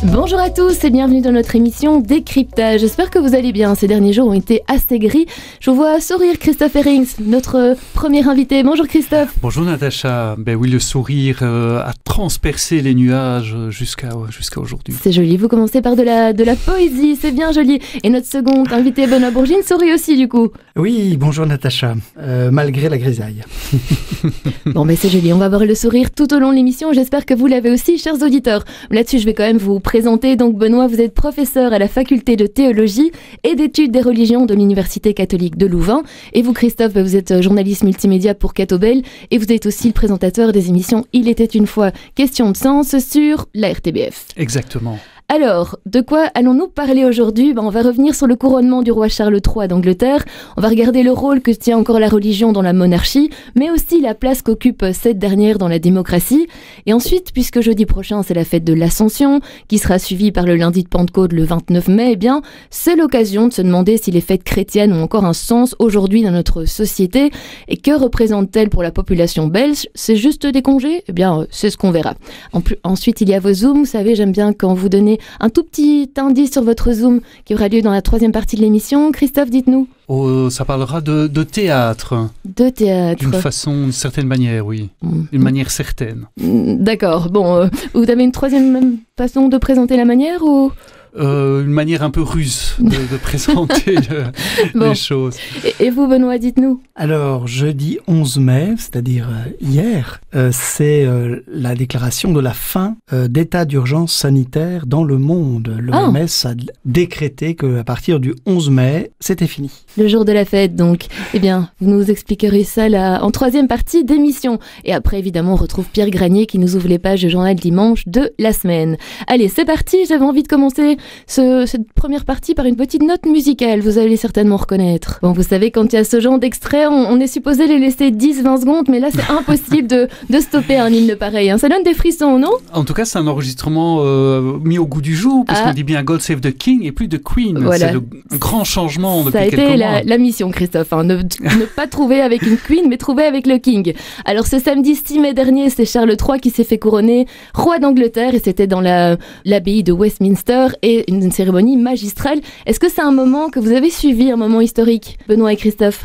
Bonjour à tous et bienvenue dans notre émission Décryptage. J'espère que vous allez bien. Ces derniers jours ont été assez gris. Je vous vois sourire, Christophe Herrings, notre premier invité. Bonjour Christophe. Bonjour Natacha. Ben oui, le sourire a transpercé les nuages jusqu'à aujourd'hui. C'est joli. Vous commencez par de la poésie, c'est bien joli. Et notre second invité, Benoît Bourgine, sourit aussi du coup. Oui, bonjour Natacha, malgré la grisaille. Bon, mais c'est joli. On va avoir le sourire tout au long de l'émission. J'espère que vous l'avez aussi, chers auditeurs. Là-dessus, je vais quand même vous présenter. Donc Benoît, vous êtes professeur à la faculté de théologie et d'études des religions de l'Université catholique de Louvain. Et vous, Christophe, vous êtes journaliste multimédia pour Catobel et vous êtes aussi le présentateur des émissions Il était une fois question de sens sur la RTBF. Exactement. Alors, de quoi allons-nous parler aujourd'hui ? On va revenir sur le couronnement du roi Charles III d'Angleterre. On va regarder le rôle que tient encore la religion dans la monarchie, mais aussi la place qu'occupe cette dernière dans la démocratie. Et ensuite, puisque jeudi prochain, c'est la fête de l'Ascension, qui sera suivie par le lundi de Pentecôte le 29 mai, eh bien, c'est l'occasion de se demander si les fêtes chrétiennes ont encore un sens aujourd'hui dans notre société. Et que représentent-elles pour la population belge ? C'est juste des congés ? Eh bien, c'est ce qu'on verra. Ensuite, il y a vos Zooms. Vous savez, j'aime bien quand vous donnez un tout petit indice sur votre Zoom qui aura lieu dans la troisième partie de l'émission. Christophe, dites-nous. Oh, ça parlera de théâtre. De théâtre. D'une certaine manière, oui. D'une manière certaine. D'accord. Bon, vous avez une troisième façon de présenter la manière ou... Une manière un peu ruse de présenter les choses. Et vous, Benoît, dites-nous. Alors, jeudi 11 mai, c'est-à-dire hier, c'est la déclaration de la fin d'état d'urgence sanitaire dans le monde. L'OMS a décrété qu'à partir du 11 mai, c'était fini. Le jour de la fête, donc. Eh bien, vous nous expliquerez ça là, en troisième partie d'émission. Et après, évidemment, on retrouve Pierre Granier qui nous ouvre les pages du journal dimanche de la semaine. Allez, c'est parti. J'avais envie de commencer cette première partie par une petite note musicale, vous allez certainement reconnaître. Bon, vous savez, quand il y a ce genre d'extrait, on est supposé les laisser 10-20 secondes, mais là, c'est impossible de stopper un hymne pareil. Ça donne des frissons, non ? En tout cas, c'est un enregistrement mis au goût du jour, parce qu'on dit bien God Save the King et plus de Queen. Voilà. C'est un grand changement depuis quelques mois. Ça a été la mission, Christophe. Ne pas trouver avec une Queen, mais trouver avec le King. Alors, ce samedi 6 mai dernier, c'est Charles III qui s'est fait couronner roi d'Angleterre, et c'était dans l'abbaye de Westminster, et une cérémonie magistrale. Est-ce que c'est un moment que vous avez suivi, un moment historique, Benoît et Christophe ?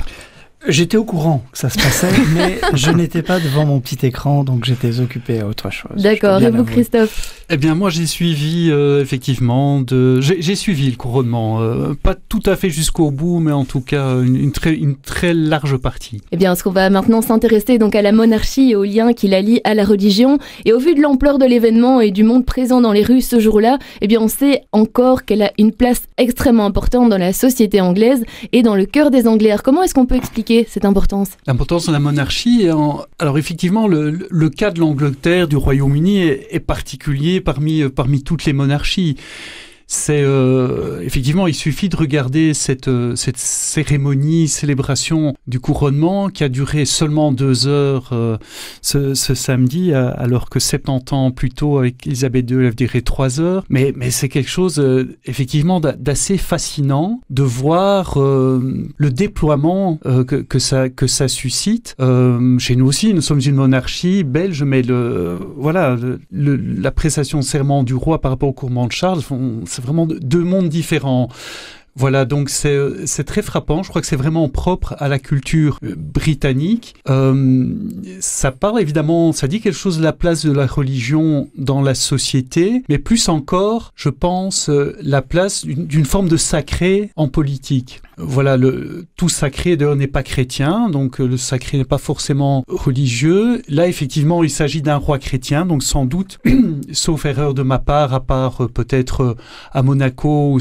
J'étais au courant que ça se passait, mais je n'étais pas devant mon petit écran, donc j'étais occupé à autre chose. D'accord, et vous, Christophe ? Eh bien, moi, j'ai suivi, effectivement, j'ai suivi le couronnement. Pas tout à fait jusqu'au bout, mais en tout cas, une très large partie. Eh bien, est-ce qu'on va maintenant s'intéresser donc à la monarchie et aux liens qui la lient à la religion ? Et au vu de l'ampleur de l'événement et du monde présent dans les rues ce jour-là, eh bien, on sait encore qu'elle a une place extrêmement importante dans la société anglaise et dans le cœur des Anglais. Alors, comment est-ce qu'on peut expliquer cette importance ? L'importance de la monarchie, alors effectivement, le cas de l'Angleterre, du Royaume-Uni est particulier parmi toutes les monarchies. C'est effectivement, il suffit de regarder cette célébration du couronnement qui a duré seulement 2 heures ce samedi, alors que 70 ans plus tôt avec Elisabeth II, elle a duré 3 heures. Mais c'est quelque chose effectivement d'assez fascinant de voir le déploiement que ça suscite. Chez nous aussi, nous sommes une monarchie belge, mais la prestation de serment du roi par rapport au couronnement de Charles, c'est vraiment 2 mondes différents. Voilà, donc c'est très frappant. Je crois que c'est vraiment propre à la culture britannique. Ça parle évidemment, ça dit quelque chose de la place de la religion dans la société, mais plus encore, je pense, la place d'une forme de sacré en politique. Voilà, tout sacré d'ailleurs n'est pas chrétien, donc le sacré n'est pas forcément religieux. Là, effectivement, il s'agit d'un roi chrétien, donc sans doute, sauf erreur de ma part, à part peut-être à Monaco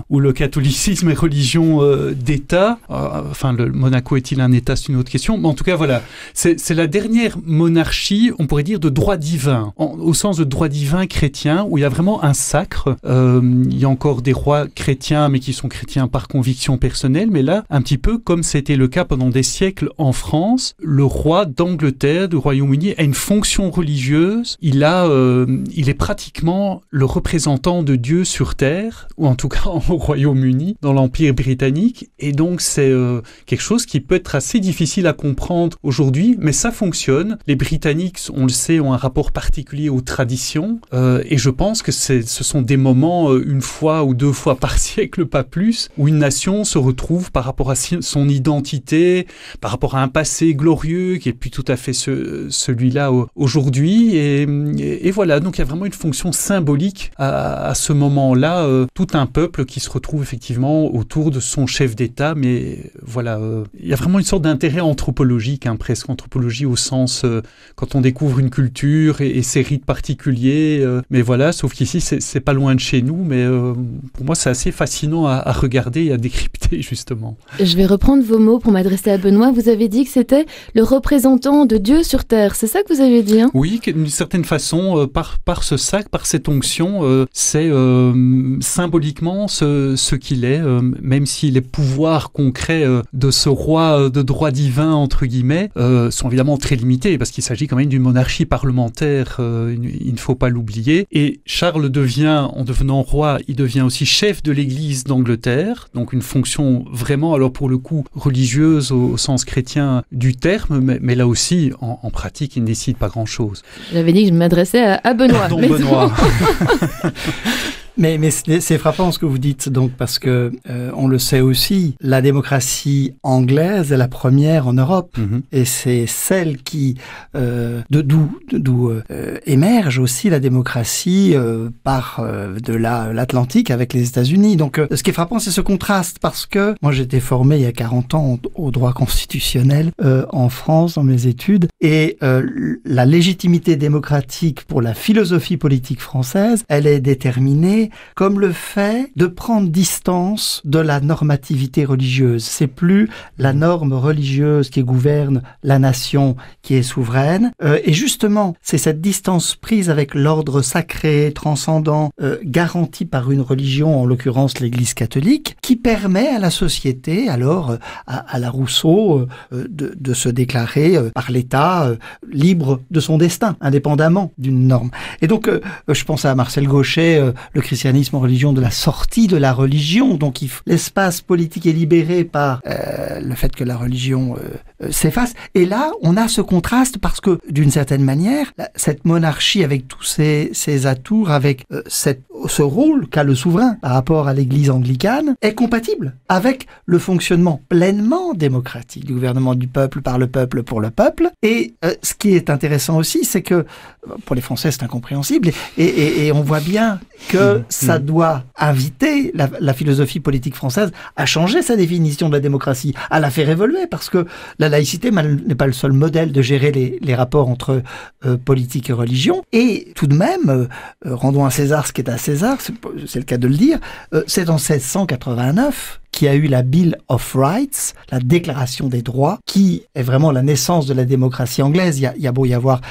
où le catholicisme est religion d'État. Enfin, le Monaco est-il un État, c'est une autre question. Mais en tout cas, voilà, c'est la dernière monarchie, on pourrait dire, de droit divin, au sens de droit divin chrétien, où il y a vraiment un sacre. Il y a encore des rois chrétiens, mais qui sont chrétiens par conviction conviction personnelle, mais là, un petit peu comme c'était le cas pendant des siècles en France, le roi d'Angleterre, du Royaume-Uni, a une fonction religieuse. Il est pratiquement le représentant de Dieu sur Terre, ou en tout cas au Royaume-Uni, dans l'Empire britannique. Et donc, c'est quelque chose qui peut être assez difficile à comprendre aujourd'hui, mais ça fonctionne. Les Britanniques, on le sait, ont un rapport particulier aux traditions, et je pense que ce sont des moments, une fois ou deux fois par siècle, pas plus, où une nation se retrouve par rapport à son identité, par rapport à un passé glorieux qui est plus tout à fait celui-là aujourd'hui. Et voilà, donc il y a vraiment une fonction symbolique à ce moment-là, tout un peuple qui se retrouve effectivement autour de son chef d'État, mais voilà, il y a vraiment une sorte d'intérêt anthropologique, presque anthropologie au sens quand on découvre une culture et ses rites particuliers, mais voilà, sauf qu'ici c'est pas loin de chez nous, mais pour moi c'est assez fascinant à regarder et à décrypter justement. Je vais reprendre vos mots pour m'adresser à Benoît. Vous avez dit que c'était le représentant de Dieu sur terre, c'est ça que vous avez dit, Oui, d'une certaine façon, par ce sac, par cette onction, c'est symboliquement ce qu'il est, même si les pouvoirs concrets de ce roi de droit divin, entre guillemets, sont évidemment très limités, parce qu'il s'agit quand même d'une monarchie parlementaire, il ne faut pas l'oublier. Et Charles en devenant roi, il devient aussi chef de l'Église d'Angleterre, donc une fonction vraiment, alors pour le coup, religieuse au sens chrétien du terme, mais là aussi, en pratique, il ne décide pas grand-chose. J'avais dit que je m'adressais à Benoît. Pardon, Benoît. Mais c'est frappant ce que vous dites, donc, parce que on le sait aussi, la démocratie anglaise est la première en Europe, et c'est celle qui d'où émerge aussi la démocratie par de l'Atlantique avec les États-Unis. Donc, ce qui est frappant, c'est ce contraste, parce que moi j'étais formé il y a 40 ans au droit constitutionnel en France dans mes études, et la légitimité démocratique pour la philosophie politique française, elle est déterminée comme le fait de prendre distance de la normativité religieuse. C'est plus la norme religieuse qui gouverne la nation qui est souveraine. Et justement, c'est cette distance prise avec l'ordre sacré, transcendant, garanti par une religion, en l'occurrence l'Église catholique, qui permet à la société, alors à la Rousseau, de se déclarer par l'État libre de son destin, indépendamment d'une norme. Et donc, je pense à Marcel Gauchet, le christianisme en religion, de la sortie de la religion. Donc l'espace politique est libéré par le fait que la religion s'efface. Et là, on a ce contraste parce que, d'une certaine manière, cette monarchie avec tous ses atours, avec ce rôle qu'a le souverain par rapport à l'Église anglicane, est compatible avec le fonctionnement pleinement démocratique du gouvernement du peuple, par le peuple, pour le peuple. Et ce qui est intéressant aussi, c'est que, pour les Français, c'est incompréhensible, et on voit bien que ça doit inviter la philosophie politique française à changer sa définition de la démocratie, à la faire évoluer, parce que la laïcité n'est pas le seul modèle de gérer les rapports entre politique et religion. Et tout de même, rendons à César ce qui est à César, c'est le cas de le dire, c'est en 1689 qui a eu la Bill of Rights, la Déclaration des droits, qui est vraiment la naissance de la démocratie anglaise. Il y a beau y avoir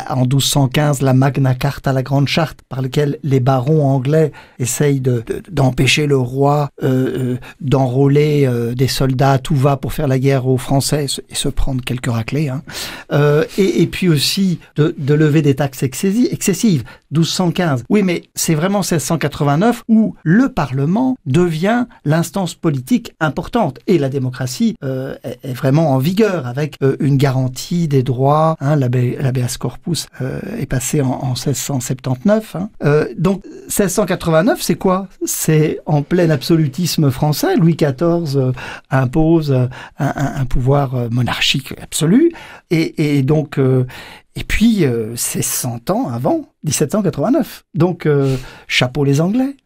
en 1215 la Magna Carta, la Grande Charte, par laquelle les barons anglais essayent d'empêcher le roi d'enrôler des soldats à tout va pour faire la guerre aux Français et se prendre quelques raclées. Et puis aussi de lever des taxes excessives. 1215. Oui, mais c'est vraiment 1689 où le Parlement devient l'instance politique importante et la démocratie est vraiment en vigueur avec une garantie des droits. L'habeas corpus est passé en 1679. Donc 1689, c'est quoi? C'est en plein absolutisme français. Louis XIV impose un pouvoir monarchique absolu et donc et puis, c'est 100 ans avant, 1789. Donc, chapeau les Anglais.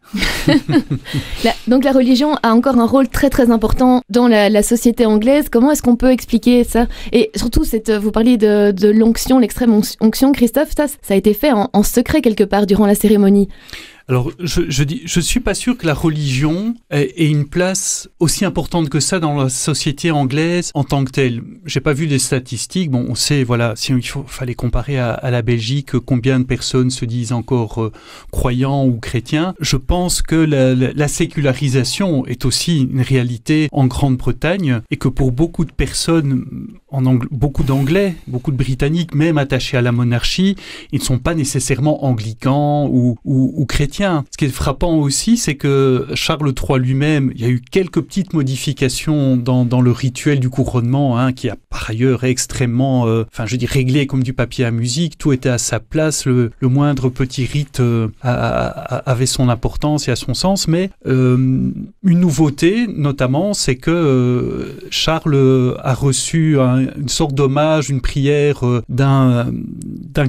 Donc, la religion a encore un rôle très très important dans la société anglaise. Comment est-ce qu'on peut expliquer ça? Et surtout, vous parliez de l'onction, l'extrême onction, Christophe, ça a été fait en secret quelque part durant la cérémonie. Alors, je suis pas sûr que la religion ait une place aussi importante que ça dans la société anglaise en tant que telle. J'ai pas vu des statistiques. Bon, on sait, voilà, si fallait comparer à la Belgique, combien de personnes se disent encore croyants ou chrétiens. Je pense que la sécularisation est aussi une réalité en Grande-Bretagne et que pour beaucoup de personnes, beaucoup d'Anglais, beaucoup de Britanniques, même attachés à la monarchie, ils ne sont pas nécessairement anglicans ou chrétiens. Ce qui est frappant aussi, c'est que Charles III lui-même, il y a eu quelques petites modifications dans le rituel du couronnement, qui a par ailleurs extrêmement, réglé comme du papier à musique. Tout était à sa place. Le moindre petit rite avait son importance et a son sens. Mais une nouveauté, notamment, c'est que Charles a reçu une sorte d'hommage, une prière d'un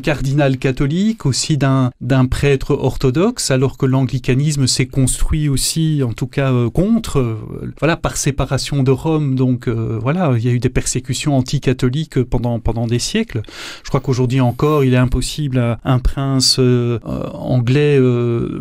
cardinal catholique, aussi d'un prêtre orthodoxe, alors que l'anglicanisme s'est construit aussi, en tout cas contre, par séparation de Rome. Donc il y a eu des persécutions anti-catholiques pendant des siècles. Je crois qu'aujourd'hui encore, il est impossible à un prince anglais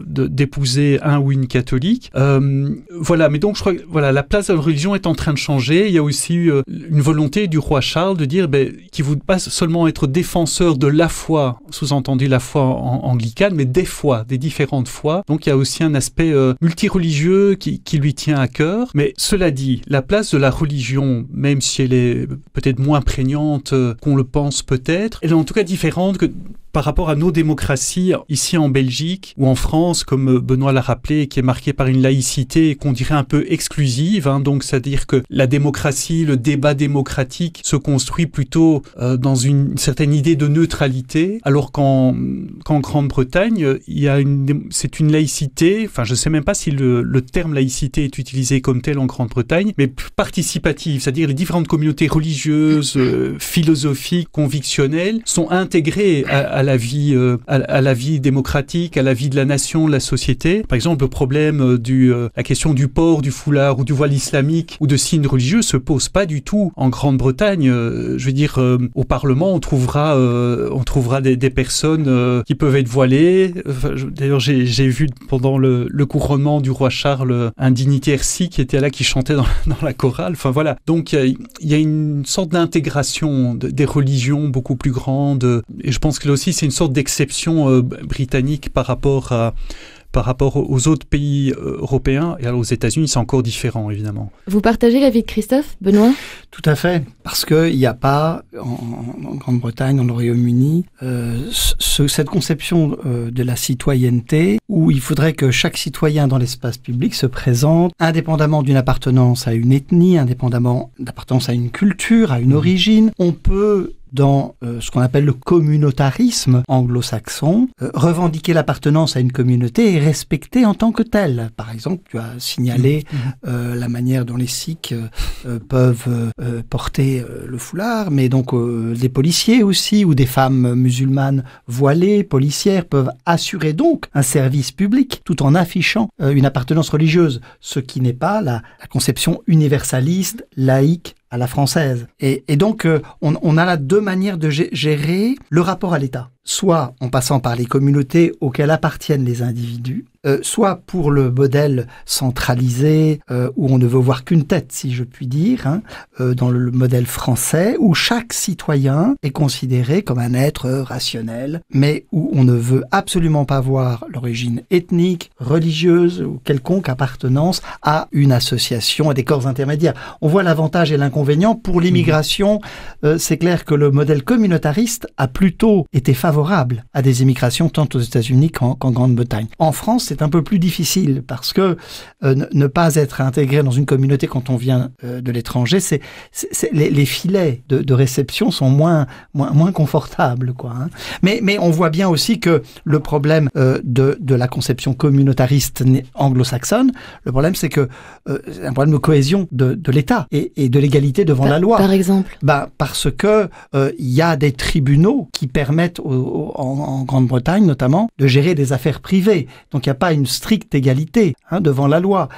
d'épouser un ou une catholique. Mais donc je crois que la place de la religion est en train de changer. Il y a aussi eu une volonté du roi Charles de dire qu'il ne veut pas seulement être défenseur de la foi, sous-entendu la foi anglicane, mais des fois, des différentes foi. Donc il y a aussi un aspect multireligieux qui lui tient à cœur. Mais cela dit, la place de la religion, même si elle est peut-être moins prégnante qu'on le pense peut-être, elle est en tout cas différente que par rapport à nos démocraties ici en Belgique ou en France, comme Benoît l'a rappelé, qui est marquée par une laïcité qu'on dirait un peu exclusive. Donc c'est-à-dire que la démocratie, le débat démocratique se construit plutôt dans une certaine idée de neutralité, alors qu'en Grande-Bretagne, c'est une laïcité, je ne sais même pas si le terme laïcité est utilisé comme tel en Grande-Bretagne, mais participative, c'est-à-dire les différentes communautés religieuses, philosophiques, convictionnelles sont intégrées à la vie démocratique, à la vie de la nation, de la société. Par exemple, le problème la question du port, du foulard ou du voile islamique ou de signes religieux se pose pas du tout en Grande-Bretagne. Au Parlement, on trouvera des personnes qui peuvent être voilées. D'ailleurs, j'ai vu pendant le couronnement du roi Charles un dignitaire sikh qui était là, qui chantait dans la chorale. Donc il y a une sorte d'intégration des religions beaucoup plus grande. Et je pense que là aussi, c'est une sorte d'exception britannique par rapport aux autres pays européens. Et alors aux États-Unis, c'est encore différent, évidemment. Vous partagez l'avis de Christophe, Benoît ? Tout à fait, parce qu'il n'y a pas, en Grande-Bretagne, dans le Royaume-Uni, cette conception de la citoyenneté, où il faudrait que chaque citoyen dans l'espace public se présente indépendamment d'une appartenance à une ethnie, indépendamment d'appartenance à une culture, à une origine. On peut, dans ce qu'on appelle le communautarisme anglo-saxon, revendiquer l'appartenance à une communauté et respecter en tant que telle. Par exemple, tu as signalé la manière dont les Sikhs peuvent porter le foulard, mais donc des policiers aussi, ou des femmes musulmanes voilées, policières, peuvent assurer donc un service public tout en affichant une appartenance religieuse, ce qui n'est pas la conception universaliste, laïque, à la française. Et donc, on a là deux manières de gérer le rapport à l'État. Soit en passant par les communautés auxquelles appartiennent les individus, soit pour le modèle centralisé, où on ne veut voir qu'une tête, si je puis dire, dans le modèle français, où chaque citoyen est considéré comme un être rationnel, mais où on ne veut absolument pas voir l'origine ethnique, religieuse ou quelconque appartenance à une association, à des corps intermédiaires. On voit l'avantage et l'inconvénient. Pour l'immigration, c'est clair que le modèle communautariste a plutôt été favorable à des immigrations tant aux États-Unis qu'en Grande-Bretagne. En France, c'est un peu plus difficile parce que ne pas être intégré dans une communauté quand on vient de l'étranger, les filets de réception sont moins confortables, quoi. Mais on voit bien aussi que le problème de la conception communautariste anglo-saxonne, le problème c'est que c'est un problème de cohésion de l'État et de l'égalité devant la loi. Par exemple. Parce que il y a des tribunaux qui permettent aux en Grande-Bretagne notamment, de gérer des affaires privées. Donc il n'y a pas une stricte égalité devant la loi.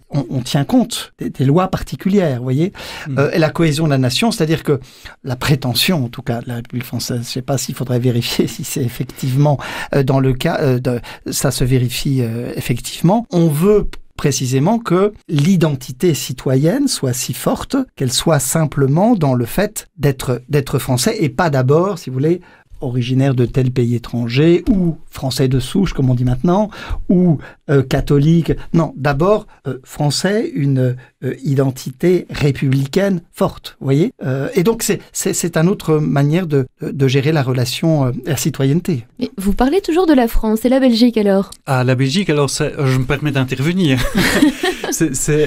On tient compte des lois particulières, vous voyez. Et la cohésion de la nation, c'est-à-dire que la prétention, en tout cas, de la République française, je ne sais pas s'il faudrait vérifier si c'est effectivement dans le cas, ça se vérifie effectivement. On veut précisément que l'identité citoyenne soit si forte qu'elle soit simplement dans le fait d'être français et pas d'abord, si vous voulez, originaire de tel pays étranger ou français de souche, comme on dit maintenant, ou catholique. Non, d'abord, français, une identité républicaine forte, vous voyez. Et donc, c'est une autre manière de gérer la relation, la citoyenneté. Mais vous parlez toujours de la France et la Belgique, alors? Ah, la Belgique, alors, je me permets d'intervenir.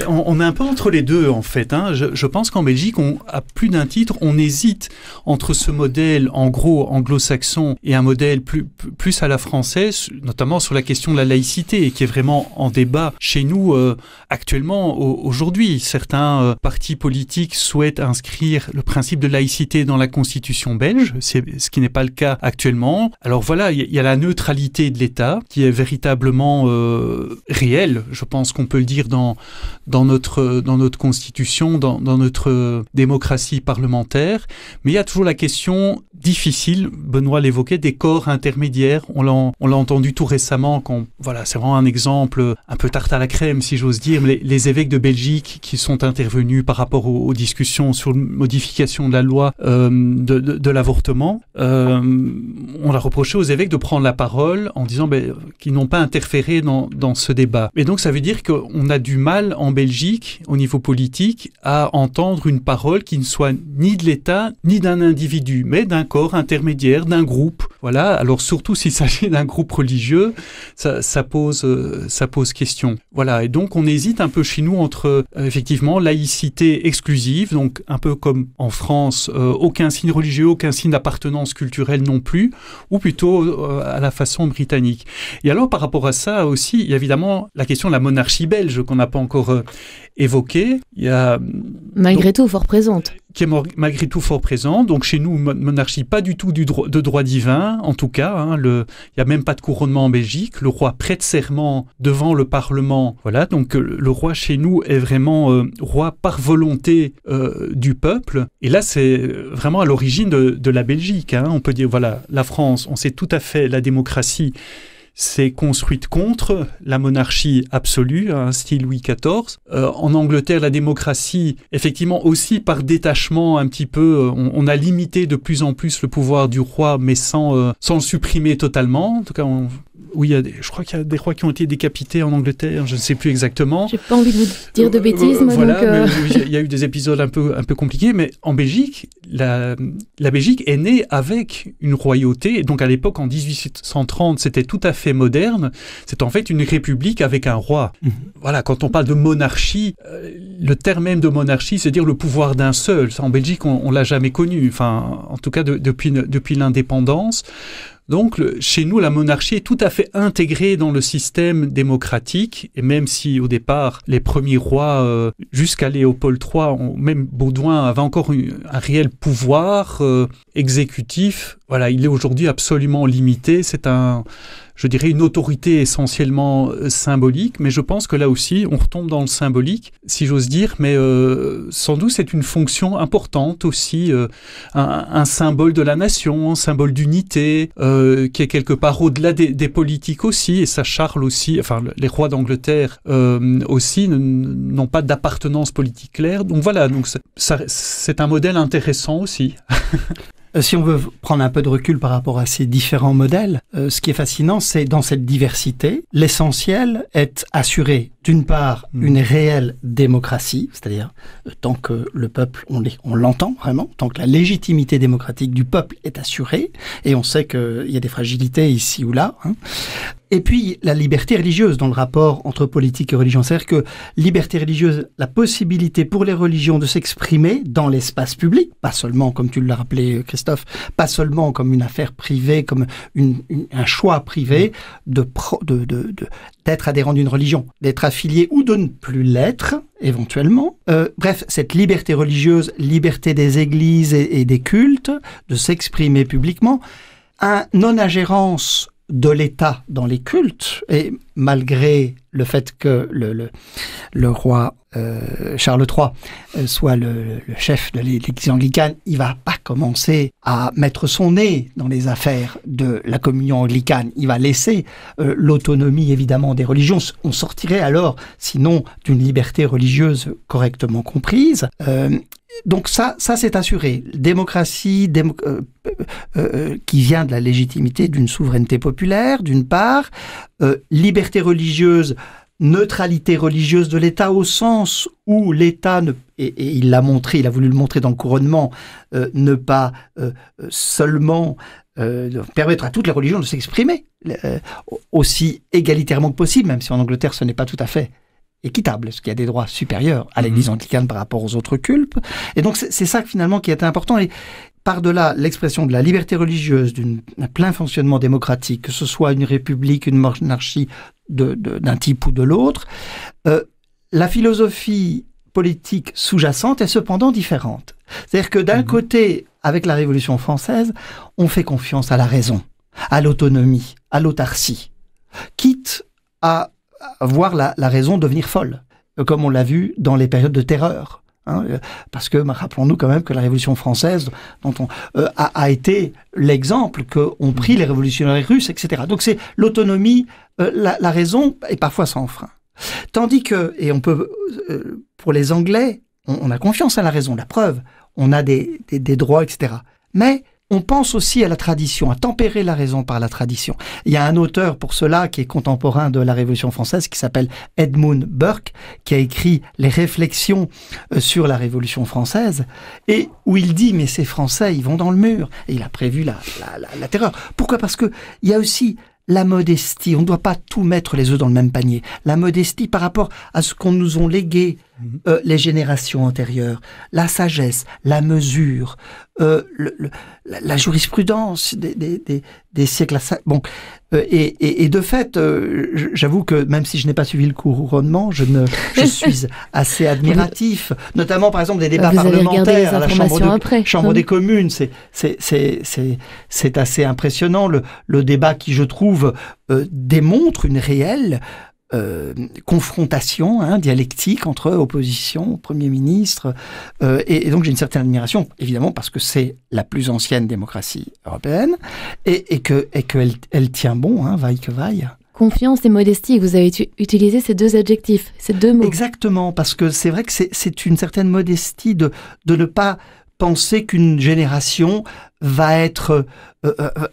On est un peu entre les deux, en fait. Je pense qu'en Belgique, à plus d'un titre, on hésite entre ce modèle, en gros, anglo-saxon et un modèle plus à la française, notamment sur la question de la laïcité, qui est vraiment en débat chez nous actuellement, aujourd'hui. Certains partis politiques souhaitent inscrire le principe de laïcité dans la constitution belge, ce qui n'est pas le cas actuellement. Alors voilà, il y a la neutralité de l'État, qui est véritablement réelle, je pense qu'on peut le dire dans notre constitution, dans notre démocratie parlementaire. Mais il y a toujours la question difficile, Benoît l'évoquait, des corps intermédiaires. On l'a entendu tout récemment, c'est vraiment un exemple un peu tarte à la crème, si j'ose dire, mais les évêques de Belgique qui sont intervenus par rapport aux discussions sur la modification de la loi de l'avortement. On a reproché aux évêques de prendre la parole en disant qu'ils n'ont pas interféré dans ce débat. Et donc ça veut dire qu'on a du mal en Belgique, au niveau politique, à entendre une parole qui ne soit ni de l'État, ni d'un individu, mais d'un corps intermédiaire, d'un groupe. Voilà. Alors surtout s'il s'agit d'un groupe religieux, ça pose question. Voilà. Et donc on hésite un peu chez nous entre effectivement laïcité exclusive, donc un peu comme en France, aucun signe religieux, aucun signe d'appartenance culturelle non plus, ou plutôt à la façon britannique. Et alors par rapport à ça aussi, il y a évidemment la question de la monarchie belge qu'on n'a pas encore évoquée. Il y a malgré tout fort présente. Qui est malgré tout fort présent. Donc chez nous, monarchie pas du tout de droit divin, en tout cas. Il n'y a même pas de couronnement en Belgique. Le roi prête serment devant le Parlement. Voilà, donc le roi chez nous est vraiment roi par volonté du peuple. Et là, c'est vraiment à l'origine de la Belgique. On peut dire, voilà, la France, on sait tout à fait la démocratie s'est construite contre la monarchie absolue, style Louis XIV. En Angleterre, la démocratie, effectivement aussi par détachement un petit peu, on a limité de plus en plus le pouvoir du roi, mais sans le supprimer totalement. En tout cas, je crois qu'il y a des rois qui ont été décapités en Angleterre, je ne sais plus exactement. J'ai pas envie de vous dire de bêtises, moi. Voilà, il y a eu des épisodes un peu compliqués, mais en Belgique, la Belgique est née avec une royauté, et donc à l'époque, en 1830, c'était tout à fait moderne. C'est en fait une république avec un roi. Voilà, quand on parle de monarchie, le terme même de monarchie, c'est dire le pouvoir d'un seul. Ça, en Belgique, on l'a jamais connu. Enfin, en tout cas, depuis l'indépendance. Donc, chez nous, la monarchie est tout à fait intégrée dans le système démocratique, et même si, au départ, les premiers rois, jusqu'à Léopold III, même Baudouin, avait encore un réel pouvoir exécutif, voilà, il est aujourd'hui absolument limité. C'est je dirais, une autorité essentiellement symbolique, mais je pense que là aussi, on retombe dans le symbolique, si j'ose dire, mais sans doute c'est une fonction importante aussi, un symbole de la nation, un symbole d'unité, qui est quelque part au-delà des politiques aussi, et ça Charles aussi, enfin les rois d'Angleterre aussi n'ont pas d'appartenance politique claire, donc voilà, donc c'est un modèle intéressant aussi. Si on veut prendre un peu de recul par rapport à ces différents modèles, ce qui est fascinant, c'est dans cette diversité, l'essentiel est assuré, d'une part, une réelle démocratie, c'est-à-dire tant que le peuple, on l'entend vraiment, tant que la légitimité démocratique du peuple est assurée, et on sait qu'il y a des fragilités ici ou là, Et puis, la liberté religieuse dans le rapport entre politique et religion. C'est-à-dire que liberté religieuse, la possibilité pour les religions de s'exprimer dans l'espace public, pas seulement, comme tu l'as rappelé, Christophe, pas seulement comme une affaire privée, comme un choix privé d'être adhérent d'une religion, d'être affilié ou de ne plus l'être, éventuellement. Bref, cette liberté religieuse, liberté des églises et des cultes, de s'exprimer publiquement, une non-ingérence de l'État dans les cultes, et malgré le fait que le roi Charles III soit le chef de l'Église anglicane, il va pas commencer à mettre son nez dans les affaires de la communion anglicane. Il va laisser l'autonomie évidemment des religions. On sortirait alors, sinon, d'une liberté religieuse correctement comprise. Donc ça c'est assuré. Démocratie qui vient de la légitimité d'une souveraineté populaire, d'une part, liberté religieuse, neutralité religieuse de l'État au sens où l'État, et il l'a montré, il a voulu le montrer dans le couronnement, ne pas seulement permettre à toutes les religions de s'exprimer aussi égalitairement que possible, même si en Angleterre ce n'est pas tout à fait équitable, parce qu'il y a des droits supérieurs à l'Église anglicane par rapport aux autres cultes. Et donc c'est ça finalement qui est important. Et par-delà l'expression de la liberté religieuse, d'un plein fonctionnement démocratique, que ce soit une république, une monarchie d'un type ou de l'autre, la philosophie politique sous-jacente est cependant différente. C'est-à-dire que d'un côté, avec la Révolution française, on fait confiance à la raison, à l'autonomie, à l'autarcie, quitte à voir la raison devenir folle, comme on l'a vu dans les périodes de terreur. Parce que rappelons-nous quand même que la Révolution française dont a été l'exemple qu'ont pris les révolutionnaires russes, etc. Donc c'est l'autonomie, la raison, et parfois sans frein. Tandis que, et on peut, pour les Anglais, on a confiance à la raison, la preuve, on a des droits, etc. Mais on pense aussi à la tradition, à tempérer la raison par la tradition. Il y a un auteur pour cela qui est contemporain de la Révolution française qui s'appelle Edmund Burke, qui a écrit les réflexions sur la Révolution française et où il dit mais ces Français ils vont dans le mur. Et il a prévu la terreur. Pourquoi ? Parce que il y a aussi la modestie. On ne doit pas tout mettre les œufs dans le même panier. La modestie par rapport à ce qu'on nous ont légué les générations antérieures, la sagesse, la mesure, la jurisprudence des siècles. Bon, et de fait, j'avoue que même si je n'ai pas suivi le couronnement, je suis assez admiratif, notamment par exemple des débats parlementaires à la Chambre des communes. C'est assez impressionnant. Le débat qui, je trouve, démontre une réelle confrontation dialectique entre opposition, Premier ministre, et donc j'ai une certaine admiration, évidemment, parce que c'est la plus ancienne démocratie européenne, et qu'elle tient bon, vaille que vaille. Confiance et modestie, vous avez utilisé ces deux adjectifs, ces deux mots. Exactement, parce que c'est vrai que c'est une certaine modestie de ne pas penser qu'une génération va être...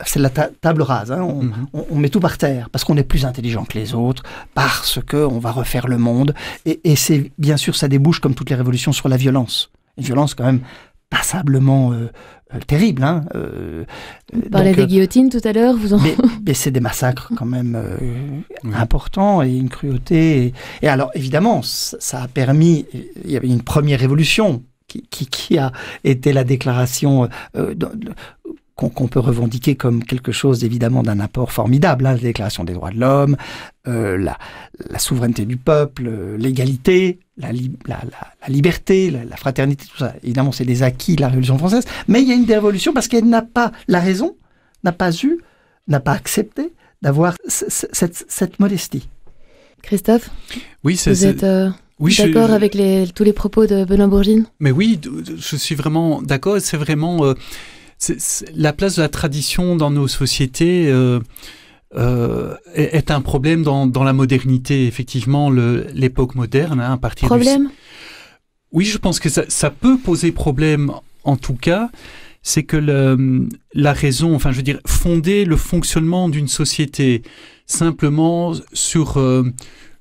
c'est la table rase, on met tout par terre, parce qu'on est plus intelligent que les autres, parce qu'on va refaire le monde, et c'est bien sûr, ça débouche, comme toutes les révolutions, sur la violence. Une violence quand même passablement terrible. Vous parlez des guillotines tout à l'heure, mais c'est des massacres quand même importants, et une cruauté. Et alors, évidemment, ça a permis... Il y avait une première révolution, qui a été la déclaration qu'on peut revendiquer comme quelque chose évidemment d'un apport formidable, la déclaration des droits de l'homme, la souveraineté du peuple, l'égalité, la liberté, la fraternité, tout ça. Évidemment, c'est des acquis de la Révolution française, mais il y a une révolution parce qu'elle n'a pas, la raison n'a pas accepté d'avoir cette modestie. Christophe ? Oui, vous êtes... Oui, d'accord avec tous les propos de Benoît Bourgine ? Mais oui, je suis vraiment d'accord. C'est vraiment la place de la tradition dans nos sociétés est un problème dans la modernité. Effectivement, l'époque moderne, à partir problème ? Oui, je pense que ça peut poser problème. En tout cas, c'est que la raison, enfin, je veux dire, fonder le fonctionnement d'une société simplement sur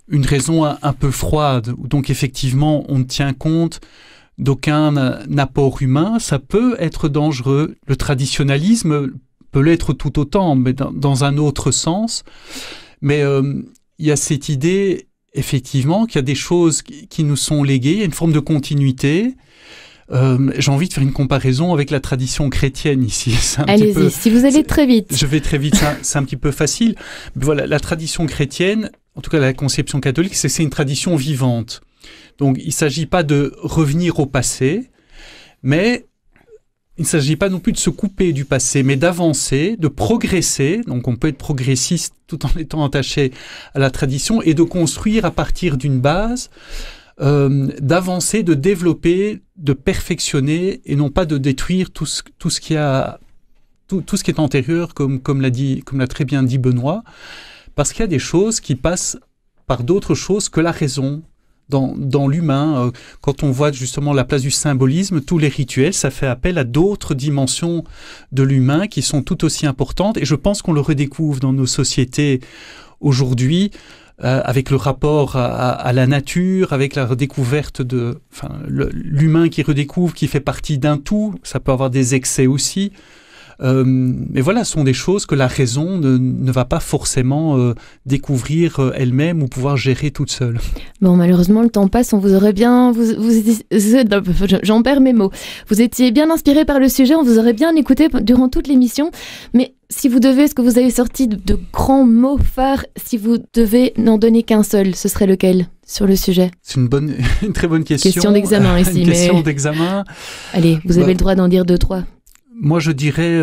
une raison un peu froide, où donc effectivement on ne tient compte d'aucun apport humain, ça peut être dangereux. Le traditionnalisme peut l'être tout autant, mais dans un autre sens. Mais il y a cette idée, effectivement, qu'il y a des choses qui nous sont léguées, il y a une forme de continuité. J'ai envie de faire une comparaison avec la tradition chrétienne ici. Allez-y, si vous allez très vite. Je vais très vite, c'est un petit peu facile. Mais voilà, la tradition chrétienne, en tout cas la conception catholique, c'est une tradition vivante. Donc il ne s'agit pas de revenir au passé, mais il ne s'agit pas non plus de se couper du passé, mais d'avancer, de progresser. Donc on peut être progressiste tout en étant attaché à la tradition et de construire à partir d'une base, d'avancer, de développer, de perfectionner et non pas de détruire tout ce qui est antérieur, comme l'a très bien dit Benoît, parce qu'il y a des choses qui passent par d'autres choses que la raison. Dans l'humain, quand on voit justement la place du symbolisme, tous les rituels, ça fait appel à d'autres dimensions de l'humain qui sont tout aussi importantes. Et je pense qu'on le redécouvre dans nos sociétés aujourd'hui, avec le rapport à la nature, avec la redécouverte l'humain qui redécouvre, qui fait partie d'un tout. Ça peut avoir des excès aussi. Mais voilà, ce sont des choses que la raison ne va pas forcément découvrir elle-même ou pouvoir gérer toute seule. Bon, malheureusement, le temps passe, on vous aurait bien... J'en perds mes mots. Vous étiez bien inspiré par le sujet, on vous aurait bien écouté durant toute l'émission, mais si vous devez, est-ce que vous avez sorti de grands mots phares, si vous devez n'en donner qu'un seul, ce serait lequel sur le sujet? C'est une très bonne question. Question d'examen ici. Question d'examen. Allez, vous avez le droit d'en dire 2-3. Moi, je dirais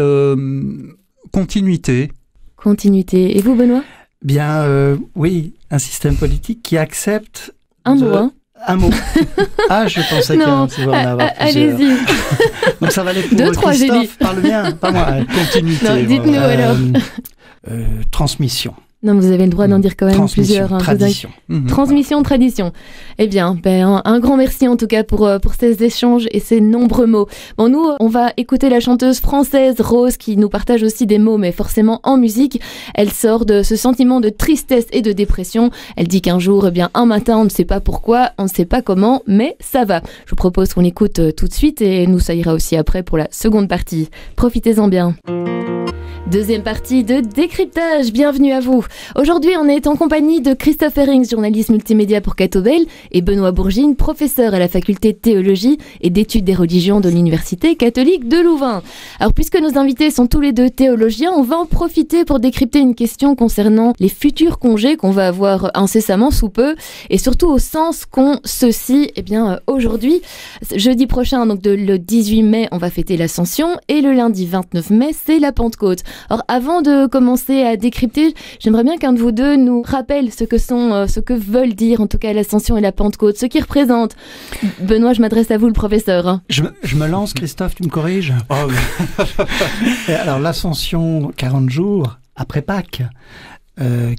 continuité. Continuité. Et vous, Benoît? Bien, oui, un système politique qui accepte... Un mot, hein? Un mot. Ah, je pensais qu'il y en avoir plusieurs. Allez-y. Donc ça valait pour 2-3, j'ai dit. Parle bien, pas moi. Continuité. Non, dites-nous alors. Transmission. Non, vous avez le droit d'en dire quand même plusieurs. Tradition. Transmission, tradition. Eh bien, un grand merci en tout cas pour ces échanges et ces nombreux mots. Bon, nous, on va écouter la chanteuse française Rose qui nous partage aussi des mots, mais forcément en musique. Elle sort de ce sentiment de tristesse et de dépression. Elle dit qu'un jour, un matin, on ne sait pas pourquoi, on ne sait pas comment, mais ça va. Je vous propose qu'on écoute tout de suite et nous, ça ira aussi après pour la seconde partie. Profitez-en bien. Deuxième partie de Décryptage, bienvenue à vous. Aujourd'hui, on est en compagnie de Christophe Herrings, journaliste multimédia pour Catobel, et Benoît Bourgine, professeur à la faculté de théologie et d'études des religions de l'Université catholique de Louvain. Alors, puisque nos invités sont tous les deux théologiens, on va en profiter pour décrypter une question concernant les futurs congés qu'on va avoir incessamment sous peu, et surtout au sens qu'ont ceux-ci, aujourd'hui, jeudi prochain, donc le 18 mai, on va fêter l'Ascension, et le lundi 29 mai, c'est la Pentecôte. Alors, avant de commencer à décrypter, j'aimerais bien qu'un de vous deux nous rappelle ce que veulent dire, en tout cas, l'Ascension et la Pentecôte, ce qu'ils représentent. Benoît, je m'adresse à vous, le professeur. Je me lance, Christophe, tu me corriges? Oh, oui. Alors, l'Ascension, 40 jours après Pâques,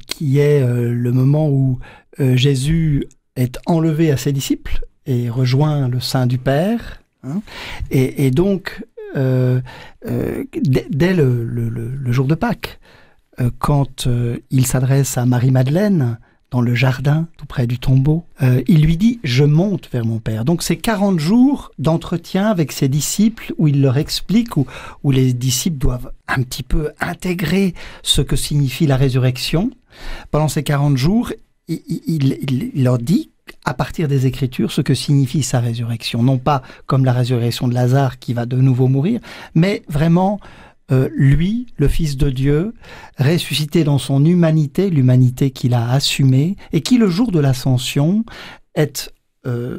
qui est le moment où Jésus est enlevé à ses disciples et rejoint le sein du Père. Et donc, dès le jour de Pâques, quand il s'adresse à Marie-Madeleine dans le jardin tout près du tombeau, il lui dit « Je monte vers mon Père ». Donc c'est 40 jours d'entretien avec ses disciples où il leur explique, où les disciples doivent un petit peu intégrer ce que signifie la résurrection. Pendant ces 40 jours, il leur dit à partir des Écritures ce que signifie sa résurrection. Non pas comme la résurrection de Lazare qui va de nouveau mourir, mais vraiment lui, le Fils de Dieu, ressuscité dans son humanité, l'humanité qu'il a assumée, et qui le jour de l'Ascension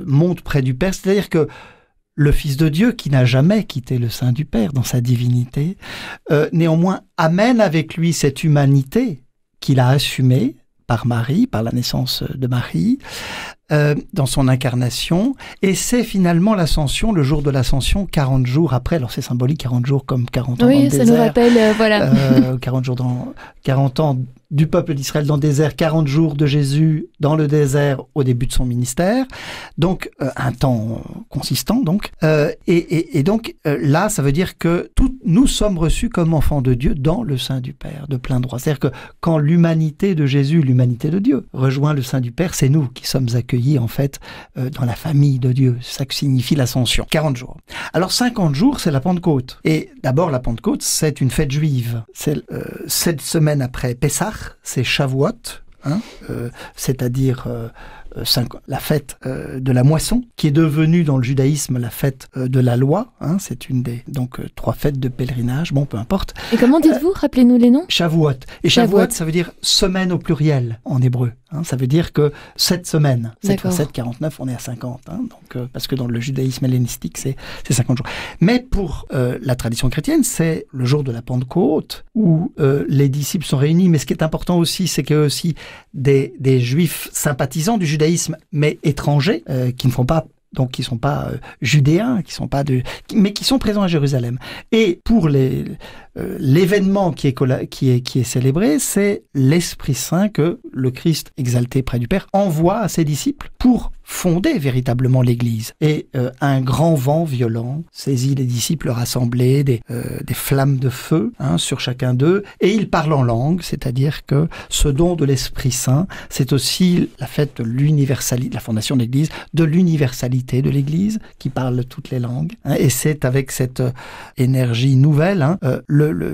monte près du Père. C'est-à-dire que le Fils de Dieu, qui n'a jamais quitté le sein du Père dans sa divinité, néanmoins amène avec lui cette humanité qu'il a assumée par Marie, par la naissance de Marie, dans son incarnation, et c'est finalement l'Ascension, le jour de l'Ascension, 40 jours après. Alors c'est symbolique, 40 jours comme 40 ans dans le désert. Oui, ça nous rappelle, 40 ans du peuple d'Israël dans le désert, 40 jours de Jésus dans le désert au début de son ministère, donc un temps consistant donc, et donc là ça veut dire que nous sommes reçus comme enfants de Dieu dans le sein du Père de plein droit. C'est-à-dire que quand l'humanité de Jésus, l'humanité de Dieu rejoint le sein du Père, c'est nous qui sommes accueillis en fait dans la famille de Dieu. C'est ça que signifie l'Ascension. 40 jours. Alors 50 jours, c'est la Pentecôte. Et d'abord la Pentecôte, c'est une fête juive. C'est 7 semaines après Pessah, c'est Shavuot, c'est-à-dire la fête de la moisson, qui est devenue dans le judaïsme la fête de la loi. C'est une des 3 fêtes de pèlerinage, bon, peu importe. Et comment dites-vous? Rappelez-nous les noms. Shavuot. Et Shavuot, ça veut dire semaine au pluriel en hébreu. Ça veut dire que 7 semaines, 7 D'accord. fois 7, 49, on est à 50. Donc, parce que dans le judaïsme hellénistique, c'est 50 jours. Mais pour la tradition chrétienne, c'est le jour de la Pentecôte où les disciples sont réunis. Mais ce qui est important aussi, c'est qu'il y a aussi des juifs sympathisants du judaïsme, mais étrangers, qui ne font pas... Donc, qui sont pas judéens, mais qui sont présents à Jérusalem. Et pour l'événement qui est célébré, c'est l'Esprit Saint que le Christ exalté près du Père envoie à ses disciples pour fonder véritablement l'Église. Et un grand vent violent saisit les disciples rassemblés, des flammes de feu sur chacun d'eux, et ils parlent en langue, c'est-à-dire que ce don de l'Esprit Saint, c'est aussi la fête de l'universalité, la fondation de l'Église, de l'universalité de l'Église, qui parle toutes les langues. Et c'est avec cette énergie nouvelle,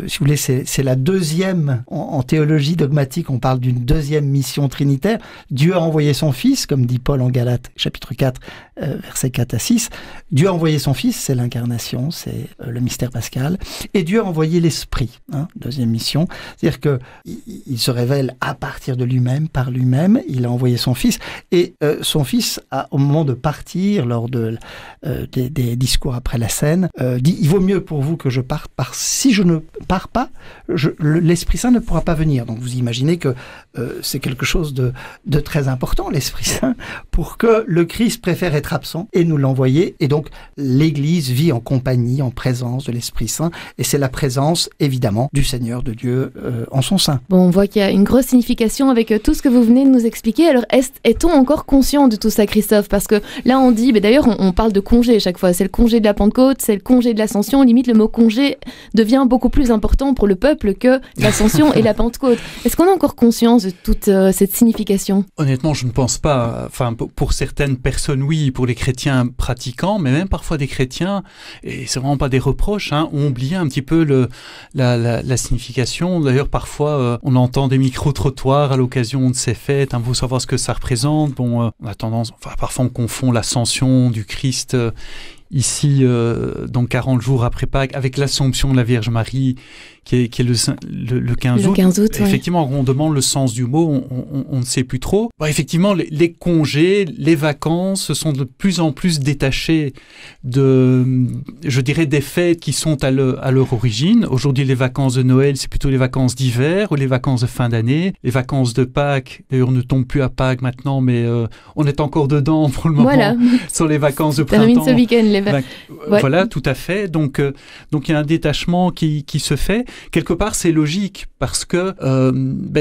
si vous voulez, c'est la deuxième, en théologie dogmatique, on parle d'une deuxième mission trinitaire. Dieu a envoyé son Fils, comme dit Paul en Galates, chapitre 4, versets 4 à 6. Dieu a envoyé son Fils, c'est l'incarnation, c'est le mystère pascal. Et Dieu a envoyé l'Esprit, deuxième mission. C'est-à-dire que il se révèle à partir de lui-même, par lui-même. Il a envoyé son Fils. Et son Fils, au moment de partir, lors des discours après la scène, dit « Il vaut mieux pour vous que je parte, parce que si je ne pars pas, l'Esprit Saint ne pourra pas venir. » Donc vous imaginez que c'est quelque chose de très important, l'Esprit Saint, pour que le Christ préfère être absent et nous l'envoyer. Et donc l'Église vit en compagnie, en présence de l'Esprit Saint. Et c'est la présence, évidemment, du Seigneur, de Dieu en son sein. Bon, on voit qu'il y a une grosse signification avec tout ce que vous venez de nous expliquer. Alors, est-on encore conscient de tout ça, Christophe? Parce que là, on dit, d'ailleurs, on parle de congé à chaque fois. C'est le congé de la Pentecôte, c'est le congé de l'Ascension. Limite, le mot congé devient beaucoup plus important pour le peuple que l'Ascension et la Pentecôte. Est-ce qu'on a encore conscience de toute cette signification? Honnêtement, je ne pense pas. Enfin, pour certaines personnes, oui, pour les chrétiens pratiquants, mais même parfois des chrétiens, et c'est vraiment pas des reproches, ont oublié un petit peu la signification. D'ailleurs, parfois, on entend des micro-trottoirs à l'occasion de ces fêtes. Il faut savoir ce que ça représente. Bon, on a tendance, parfois on confond l'ascension du Christ ici, donc 40 jours après Pâques, avec l'Assomption de la Vierge Marie, qui est le 15 août. 15 août, effectivement, on demande le sens du mot, on ne sait plus trop. Bon, effectivement, les congés, les vacances se sont de plus en plus détachés je dirais, des fêtes qui sont à leur origine. Aujourd'hui, les vacances de Noël, c'est plutôt les vacances d'hiver ou les vacances de fin d'année. Les vacances de Pâques, d'ailleurs, on ne tombe plus à Pâques maintenant, mais on est encore dedans pour le moment. Voilà. Sur les vacances de printemps. Termine ce week-end, ouais. Voilà, tout à fait. Donc il y a un détachement qui se fait. Quelque part, c'est logique parce que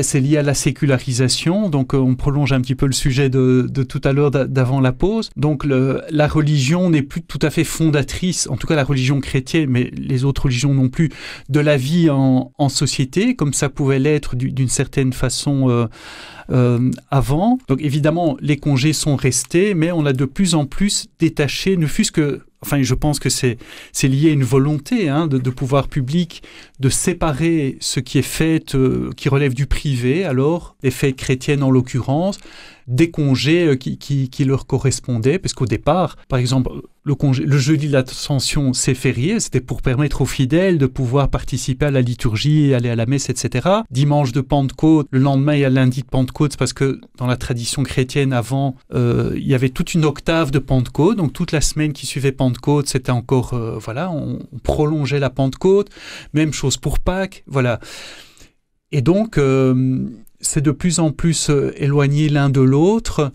c'est lié à la sécularisation. Donc, on prolonge un petit peu le sujet de tout à l'heure d'avant la pause. Donc, la religion n'est plus tout à fait fondatrice, en tout cas la religion chrétienne, mais les autres religions non plus, de la vie en société, comme ça pouvait l'être d'une certaine façon avant. Donc, évidemment, les congés sont restés, mais on a de plus en plus détaché, ne fût-ce que... Enfin, je pense que c'est lié à une volonté de pouvoir public de séparer ce qui est fête, qui relève du privé, alors les fêtes chrétiennes en l'occurrence, des congés qui leur correspondaient, parce qu'au départ, par exemple, le jeudi de l'Ascension, c'est férié, c'était pour permettre aux fidèles de pouvoir participer à la liturgie, aller à la messe, etc. Dimanche de Pentecôte, le lendemain, il y a lundi de Pentecôte, parce que dans la tradition chrétienne, avant, il y avait toute une octave de Pentecôte, donc toute la semaine qui suivait Pentecôte, c'était encore, on prolongeait la Pentecôte, même chose pour Pâques, voilà. Et donc, c'est de plus en plus éloigné l'un de l'autre.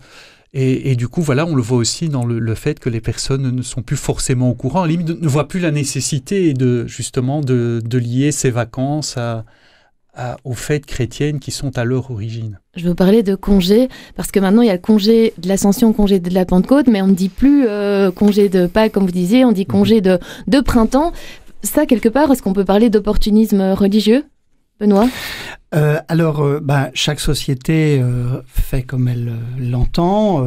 Et du coup, voilà, on le voit aussi dans le fait que les personnes ne sont plus forcément au courant, à la limite ne voient plus la nécessité de lier ces vacances aux fêtes chrétiennes qui sont à leur origine. Je veux vous parler de congé, parce que maintenant il y a le congé de l'Ascension, congé de la Pentecôte, mais on ne dit plus congé de Pâques, comme vous disiez, on dit congé de printemps. Ça, quelque part, est-ce qu'on peut parler d'opportunisme religieux, Benoît ? Chaque société fait comme elle l'entend,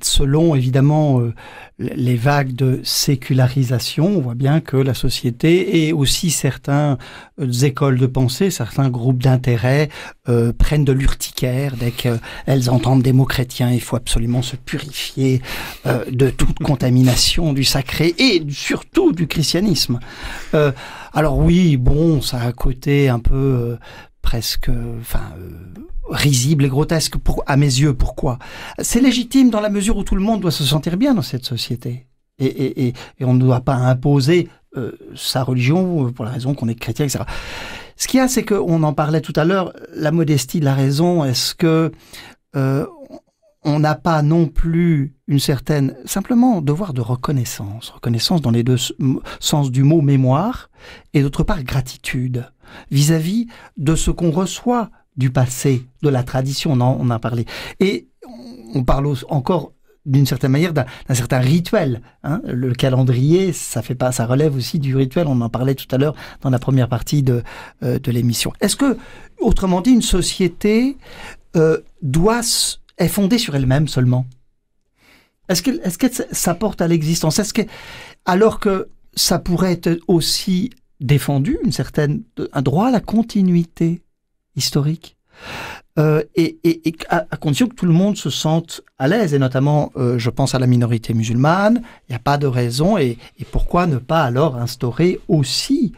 selon évidemment les vagues de sécularisation. On voit bien que la société et aussi certaines écoles de pensée, certains groupes d'intérêt prennent de l'urticaire dès qu'elles entendent des mots chrétiens. Il faut absolument se purifier de toute contamination du sacré et surtout du christianisme. Alors oui, bon, ça a un côté un peu presque risible et grotesque à mes yeux. Pourquoi ? C'est légitime dans la mesure où tout le monde doit se sentir bien dans cette société. Et on ne doit pas imposer sa religion pour la raison qu'on est chrétien, etc. Ce qu'il y a, c'est qu'on en parlait tout à l'heure, la modestie de la raison. Est-ce que on n'a pas non plus une certaine, simplement, devoir de reconnaissance dans les deux sens du mot mémoire, et d'autre part gratitude, vis-à-vis de ce qu'on reçoit du passé, de la tradition, on en a parlé. Et on parle encore d'une certaine manière d'un certain rituel. Hein. Le calendrier, ça relève aussi du rituel. On en parlait tout à l'heure dans la première partie de l'émission. Est-ce que, autrement dit, une société est fondée sur elle-même seulement ? Est-ce que ça porte à l'existence ? Alors que ça pourrait être aussi défendu, un droit à la continuité historique, et à condition que tout le monde se sente à l'aise, et notamment, je pense à la minorité musulmane, il n'y a pas de raison, et pourquoi ne pas alors instaurer aussi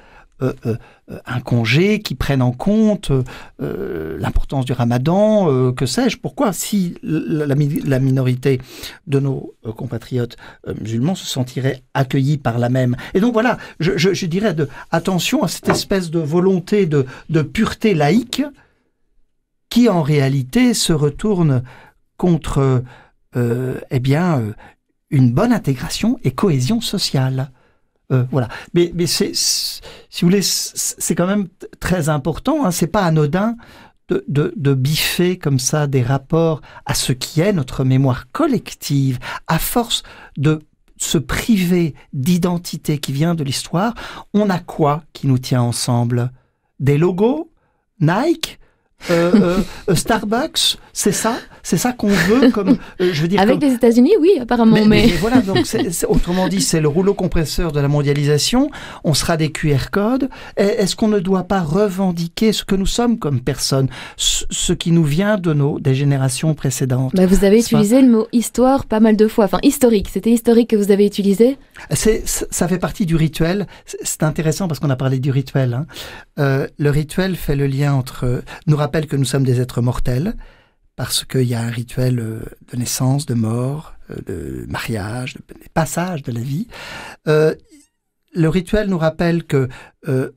un congé qui prenne en compte l'importance du ramadan, que sais-je, pourquoi si la minorité de nos compatriotes musulmans se sentirait accueillis par la même. Et donc voilà, je dirais attention à cette espèce de volonté de pureté laïque qui en réalité se retourne contre une bonne intégration et cohésion sociale. Voilà. Mais si vous voulez, c'est quand même très important. Hein. C'est pas anodin de biffer comme ça des rapports à ce qui est notre mémoire collective, à force de se priver d'identité qui vient de l'histoire. On a quoi qui nous tient ensemble ? Des logos ? Nike ? Starbucks, c'est ça qu'on veut, comme je veux dire. Avec les États-Unis, oui, apparemment. Mais voilà, donc autrement dit, c'est le rouleau compresseur de la mondialisation. On sera des QR codes. Est-ce qu'on ne doit pas revendiquer ce que nous sommes comme personnes, ce qui nous vient des générations précédentes ? Vous avez utilisé le mot histoire pas mal de fois. Enfin, historique. C'était historique que vous avez utilisé ? Ça fait partie du rituel. C'est intéressant parce qu'on a parlé du rituel. Hein. Le rituel fait le lien nous rappelle que nous sommes des êtres mortels, parce qu'il y a un rituel de naissance, de mort, de mariage, de passage de la vie. Le rituel nous rappelle que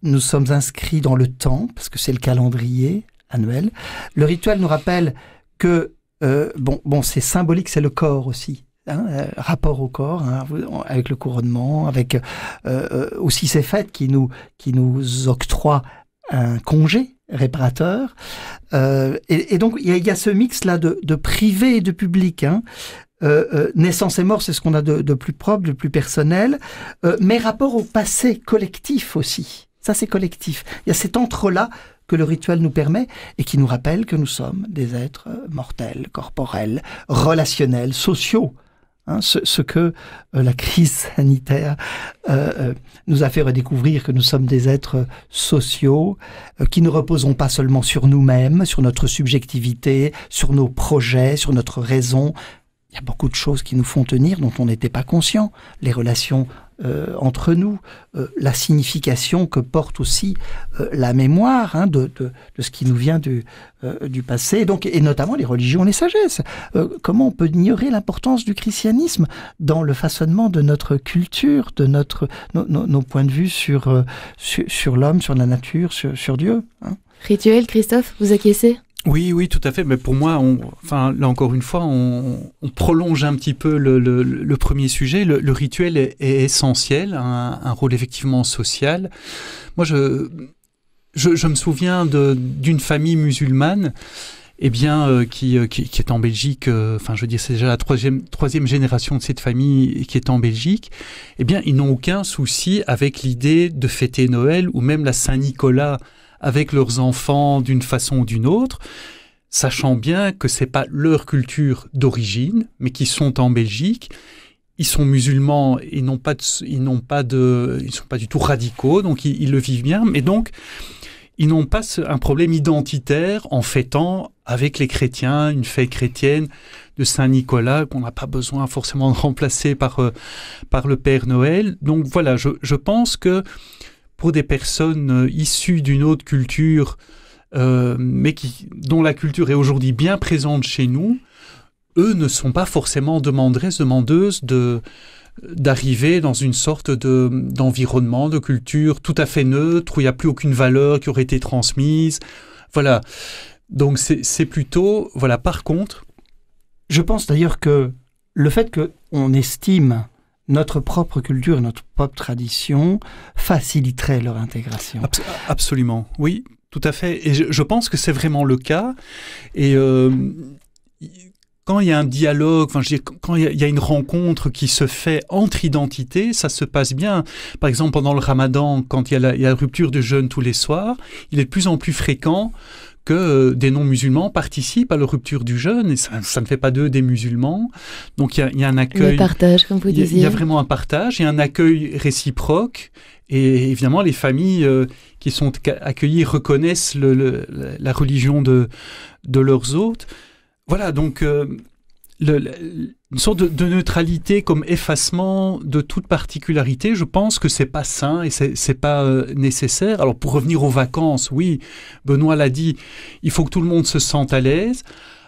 nous sommes inscrits dans le temps, parce que c'est le calendrier annuel. Le rituel nous rappelle que, c'est symbolique, c'est le corps aussi. Hein, rapport au corps, hein, avec le couronnement, avec aussi ces fêtes qui nous octroient un congé réparateur, et donc il y a ce mix là de privé et de public. Hein. Naissance et mort, c'est ce qu'on a de plus propre, de plus personnel, mais rapport au passé collectif aussi. Ça, c'est collectif. Il y a cet entre-là que le rituel nous permet et qui nous rappelle que nous sommes des êtres mortels, corporels, relationnels, sociaux. Hein, ce que la crise sanitaire nous a fait redécouvrir, que nous sommes des êtres sociaux, qui ne reposons pas seulement sur nous-mêmes, sur notre subjectivité, sur nos projets, sur notre raison. Il y a beaucoup de choses qui nous font tenir, dont on n'était pas conscient. Les relations entre nous, la signification que porte aussi la mémoire, hein, de ce qui nous vient du passé, donc, et notamment les religions, les sagesses. Comment on peut ignorer l'importance du christianisme dans le façonnement de notre culture, de nos points de vue sur l'homme, sur la nature, sur Dieu, hein. Rituel, Christophe, vous acquiescez ? Oui, tout à fait. Mais pour moi, là encore une fois, on prolonge un petit peu le premier sujet. Le rituel est essentiel, un rôle effectivement social. Moi, je me souviens d'une famille musulmane, qui est en Belgique. C'est déjà la troisième génération de cette famille qui est en Belgique. Ils n'ont aucun souci avec l'idée de fêter Noël ou même la Saint-Nicolas avec leurs enfants d'une façon ou d'une autre, sachant bien que c'est pas leur culture d'origine, mais qu'ils sont en Belgique. Ils sont musulmans, ils sont pas du tout radicaux, donc ils le vivent bien, mais donc ils n'ont pas un problème identitaire en fêtant avec les chrétiens une fête chrétienne de Saint-Nicolas qu'on n'a pas besoin forcément de remplacer par le Père Noël. Donc voilà, je pense que pour des personnes issues d'une autre culture, mais dont la culture est aujourd'hui bien présente chez nous, eux ne sont pas forcément demandeuses d'arriver dans une sorte d'environnement, de culture tout à fait neutre, où il n'y a plus aucune valeur qui aurait été transmise. Voilà. Donc c'est plutôt... Voilà, par contre... Je pense d'ailleurs que le fait qu'on estime notre propre culture, notre propre tradition, faciliterait leur intégration. Absolument, oui, tout à fait. Et je pense que c'est vraiment le cas. Et quand il y a un dialogue, quand il y a une rencontre qui se fait entre identités, ça se passe bien. Par exemple, pendant le Ramadan, quand il y a la rupture de jeûne tous les soirs, il est de plus en plus fréquent que des non-musulmans participent à la rupture du jeûne, et ça ne fait pas d'eux des musulmans. Donc il y a un accueil... Le partage, comme vous disiez. Il y a vraiment un partage, il y a un accueil réciproque, et évidemment les familles qui sont accueillies reconnaissent la religion de leurs hôtes. Voilà, donc une sorte de neutralité comme effacement de toute particularité, je pense que c'est pas sain et c'est pas nécessaire. Alors pour revenir aux vacances, oui, Benoît l'a dit, il faut que tout le monde se sente à l'aise.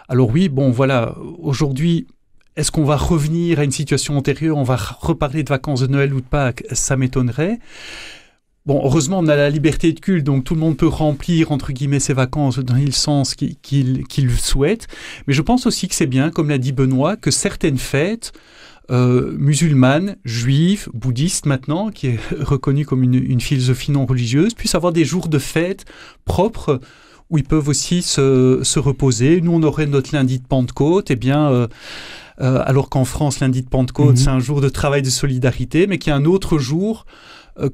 Alors oui, bon voilà, aujourd'hui, est-ce qu'on va revenir à une situation antérieure, on va reparler de vacances de Noël ou de Pâques, ça m'étonnerait. Bon, heureusement, on a la liberté de culte, donc tout le monde peut remplir, entre guillemets, ses vacances dans le sens qu'il souhaite. Mais je pense aussi que c'est bien, comme l'a dit Benoît, que certaines fêtes musulmanes, juives, bouddhistes maintenant, qui est reconnue comme une philosophie non religieuse, puissent avoir des jours de fête propres où ils peuvent aussi se reposer. Nous, on aurait notre lundi de Pentecôte, alors qu'en France, lundi de Pentecôte, c'est un jour de travail de solidarité, mais qu'il y a un autre jour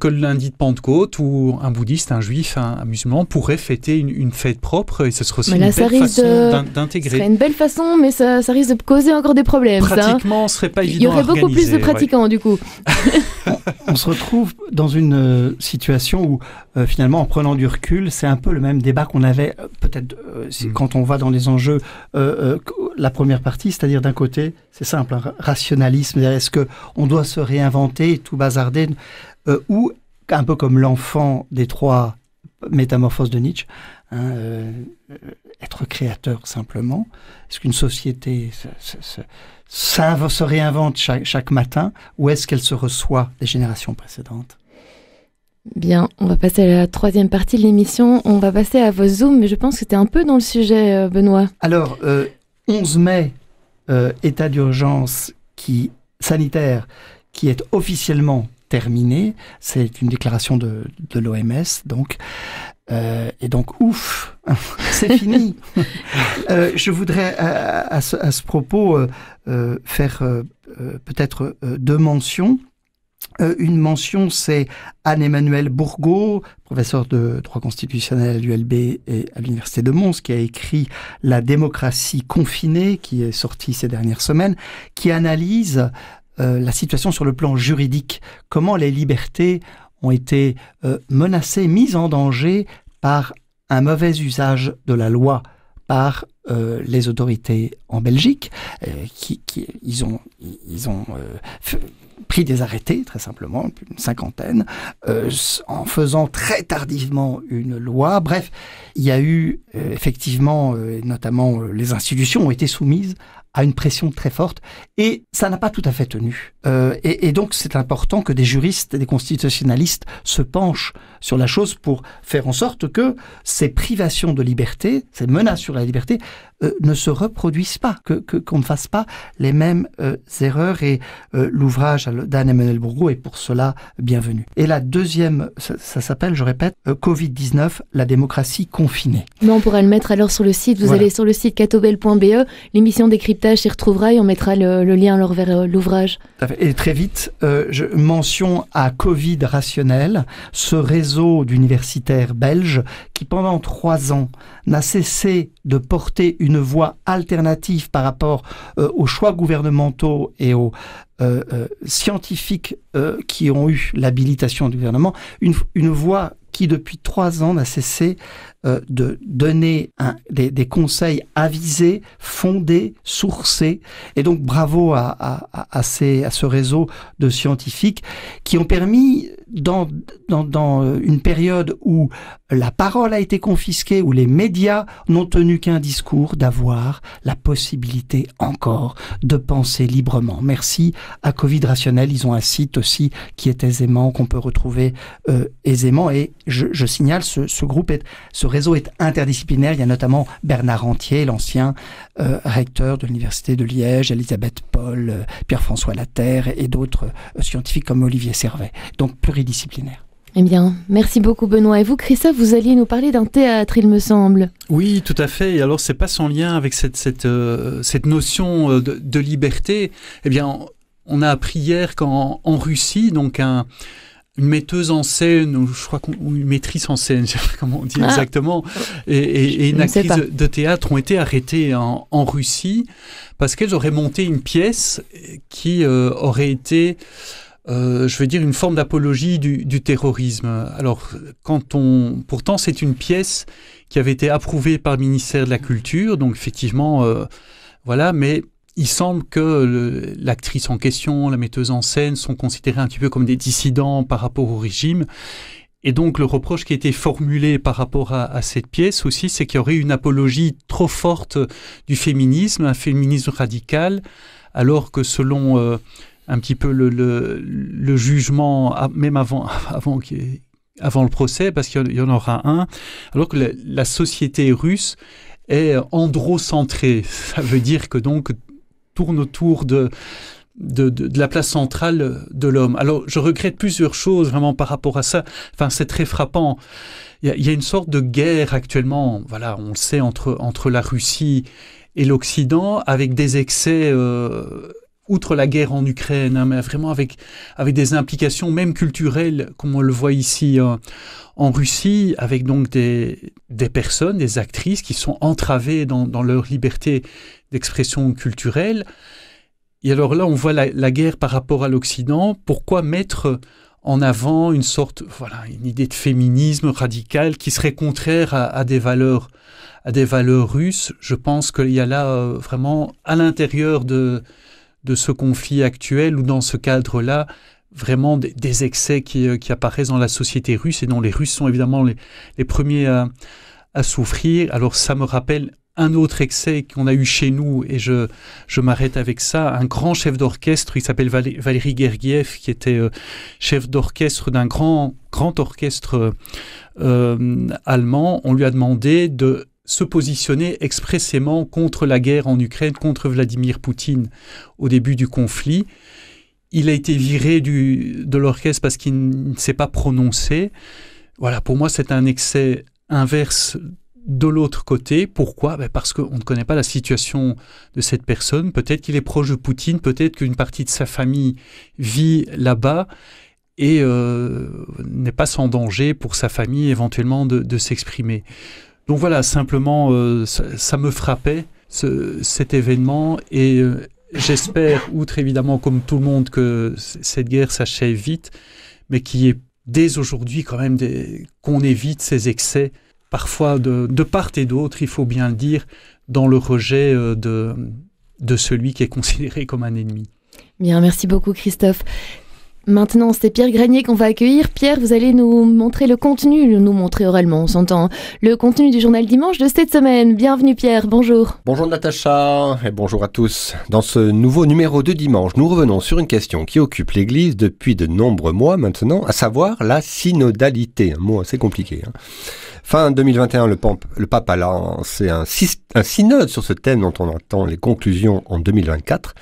que le lundi de Pentecôte où un bouddhiste, un juif, un musulman pourrait fêter une fête propre, et ce serait aussi une belle façon d'intégrer. Ce serait une belle façon, mais ça risque de causer encore des problèmes. Pratiquement, ce serait pas évident. Il y aurait beaucoup plus de pratiquants du coup. On se retrouve dans une situation où finalement, en prenant du recul, c'est un peu le même débat qu'on avait peut-être quand on va dans les enjeux, la première partie, c'est-à-dire d'un côté, c'est simple, un rationalisme, est-ce qu'on doit se réinventer et tout bazarder, ou un peu comme l'enfant des 3 métamorphoses de Nietzsche, être créateur simplement. Est-ce qu'une société se réinvente chaque matin, ou est-ce qu'elle se reçoit des générations précédentes? Bien, on va passer à la 3e partie de l'émission. On va passer à vos zooms, mais je pense que c'était un peu dans le sujet, Benoît. Alors, 11 mai, état d'urgence sanitaire qui est officiellement terminé. C'est une déclaration de l'OMS, donc. Et donc, ouf, c'est fini. Je voudrais à ce propos faire peut-être 2 mentions. Une mention, c'est Anne-Emmanuelle Bourgault, professeure de droit constitutionnel à l'ULB et à l'Université de Mons, qui a écrit La démocratie confinée, qui est sortie ces dernières semaines, qui analyse la situation sur le plan juridique, comment les libertés ont été menacées, mises en danger par un mauvais usage de la loi par les autorités en Belgique, ils ont pris des arrêtés, très simplement, une 50aine, en faisant très tardivement une loi. Bref, il y a eu effectivement, notamment les institutions ont été soumises à une pression très forte, et ça n'a pas tout à fait tenu. Et donc c'est important que des juristes et des constitutionnalistes se penchent sur la chose pour faire en sorte que ces privations de liberté, ces menaces sur la liberté, ne se reproduisent pas, qu'on ne fasse pas les mêmes erreurs, et l'ouvrage d'Anne-Emmanuelle Bourgault est pour cela bienvenu. Et la 2e, ça s'appelle, je répète, Covid-19, la démocratie confinée. Mais on pourra le mettre alors sur le site, vous allez sur le site catobel.be, l'émission Décryptage s'y retrouvera et on mettra le lien alors vers l'ouvrage. Et très vite, je mention à Covid Rationnel, ce réseau d'universitaires belges qui pendant 3 ans n'a cessé de porter une voix alternative par rapport aux choix gouvernementaux et aux scientifiques qui ont eu l'habilitation du gouvernement, une voix qui depuis 3 ans n'a cessé de donner des conseils avisés, fondés, sourcés. Et donc bravo à ce réseau de scientifiques qui ont permis, dans une période où la parole a été confisquée, où les médias n'ont tenu qu'un discours, d'avoir la possibilité encore de penser librement. Merci à Covid Rationnel, ils ont un site aussi qui est qu'on peut retrouver aisément. Et je signale, ce réseau est interdisciplinaire. Il y a notamment Bernard Antier, l'ancien recteur de l'Université de Liège, Elisabeth Paul, Pierre-François Laterre et d'autres scientifiques comme Olivier Servet. Donc pluridisciplinaire. Eh bien, merci beaucoup Benoît. Et vous, Christophe, vous alliez nous parler d'un théâtre, il me semble. Oui, tout à fait. Et alors, c'est pas sans lien avec cette notion de liberté. Eh bien, on a appris hier qu'en Russie, donc une metteuse en scène, ou je crois une maîtrise en scène, je sais pas comment on dit exactement, et une actrice de théâtre ont été arrêtées en Russie parce qu'elles auraient monté une pièce qui aurait été, je veux dire, une forme d'apologie du terrorisme. Alors, pourtant, c'est une pièce qui avait été approuvée par le ministère de la Culture, donc effectivement, voilà, mais il semble que l'actrice en question, la metteuse en scène, sont considérés un petit peu comme des dissidents par rapport au régime. Et donc, le reproche qui a été formulé par rapport à cette pièce aussi, c'est qu'il y aurait une apologie trop forte du féminisme, un féminisme radical, alors que selon un petit peu le jugement, même avant le procès, parce qu'il y en aura un, alors que la société russe est androcentrée. Ça veut dire que donc tourne autour de la place centrale de l'homme. Alors, je regrette plusieurs choses vraiment par rapport à ça. Enfin, c'est très frappant. Il y a une sorte de guerre actuellement, voilà, on le sait, entre la Russie et l'Occident, avec des excès, outre la guerre en Ukraine, hein, mais vraiment avec des implications même culturelles, comme on le voit ici en Russie, avec donc des personnes, des actrices qui sont entravées dans leur liberté d'expression culturelle. Et alors là, on voit la guerre par rapport à l'Occident. Pourquoi mettre en avant une idée de féminisme radical qui serait contraire à des valeurs russes? Je pense qu'il y a là vraiment, à l'intérieur de ce conflit actuel, ou dans ce cadre-là, vraiment des excès qui apparaissent dans la société russe et dont les Russes sont évidemment les premiers à souffrir. Alors ça me rappelle un autre excès qu'on a eu chez nous, et je m'arrête avec ça. Un grand chef d'orchestre, il s'appelle Valéry Gergiev, qui était chef d'orchestre d'un grand orchestre allemand. On lui a demandé de se positionner expressément contre la guerre en Ukraine, contre Vladimir Poutine au début du conflit. Il a été viré de l'orchestre parce qu'il ne s'est pas prononcé. Voilà, pour moi, c'est un excès inverse de l'autre côté. Pourquoi ? Parce qu'on ne connaît pas la situation de cette personne. Peut-être qu'il est proche de Poutine, peut-être qu'une partie de sa famille vit là-bas et n'est pas sans danger pour sa famille éventuellement de s'exprimer. Donc voilà, simplement, ça me frappait, cet événement, et j'espère, outre évidemment comme tout le monde, que cette guerre s'achève vite, mais qu'il y ait dès aujourd'hui quand même qu'on évite ces excès, parfois de part et d'autre, il faut bien le dire, dans le rejet de celui qui est considéré comme un ennemi. Bien, merci beaucoup Christophe. Maintenant, c'est Pierre Granier qu'on va accueillir. Pierre, vous allez nous montrer nous montrer oralement, on s'entend, le contenu du journal Dimanche de cette semaine. Bienvenue Pierre, bonjour. Bonjour Natacha et bonjour à tous. Dans ce nouveau numéro de Dimanche, nous revenons sur une question qui occupe l'Église depuis de nombreux mois maintenant, à savoir la synodalité. Un mot assez compliqué. Fin 2021, le pape a lancé un synode sur ce thème dont on attend les conclusions en 2024.